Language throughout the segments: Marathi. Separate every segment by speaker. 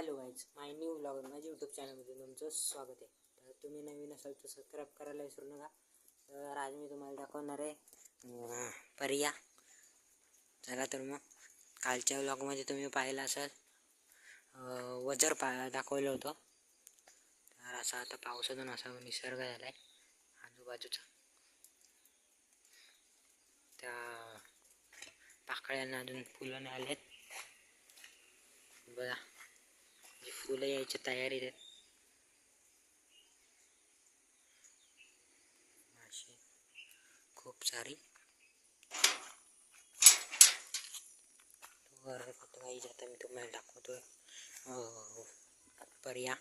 Speaker 1: हॅलो गाईज, माय न्यू ब्लॉग माझ्या यूट्यूब चॅनलमध्ये तुमचं स्वागत आहे. तर तुम्ही नवीन असाल तर सबस्क्राईब करायला विसरू नका. तर आज मी तुम्हाला दाखवणार आहे पर्या. चला तर मग कालच्या ब्लॉगमध्ये तुम्ही पाहिलं असाल वजर दाखवलं होतं. तर असा आता पावसातून असा निसर्ग झाला आहे आजूबाजूचा. त्या पाकळ्यांना अजून फुलं नाही आलेत बघा, फुलं यायची तयारीत आहेत. अशी खूप सारी फक्त काही आता मी तुम्हाला दाखवतोय पर्या.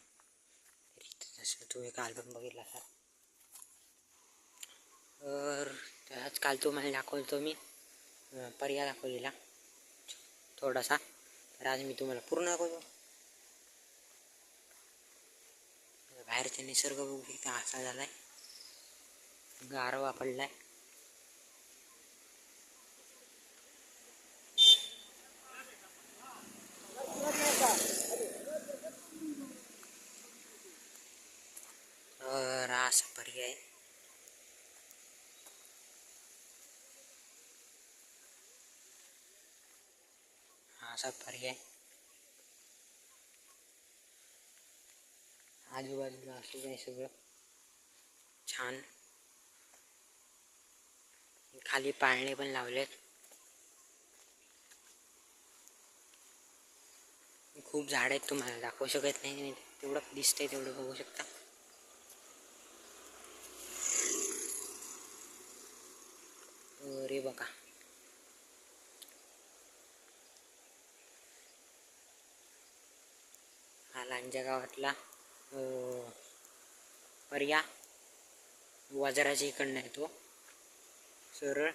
Speaker 1: जसं तुम्ही काल पण बघितला असाल. तर त्याच काल तुम्हाला दाखवतो मी पर्या दाखवलेला थोडासा. तर आज मी तुम्हाला पूर्ण दाखवतो. बाहेरचा निसर्ग बघू शकता, असा झालाय, गारवा पडलाय. तर असा पर्याय असा पर्याय आजूबाजूला असं आहे सगळं छान. खाली पाळणे पण लावलेत. खूप झाड आहेत, तुम्हाला दाखवू शकत नाही, तेवढं दिसतंय तेवढं बघू शकता. अरे बघा, हा लांजा गावातला पर्या. वजराच्या इकडनं येतो सरळ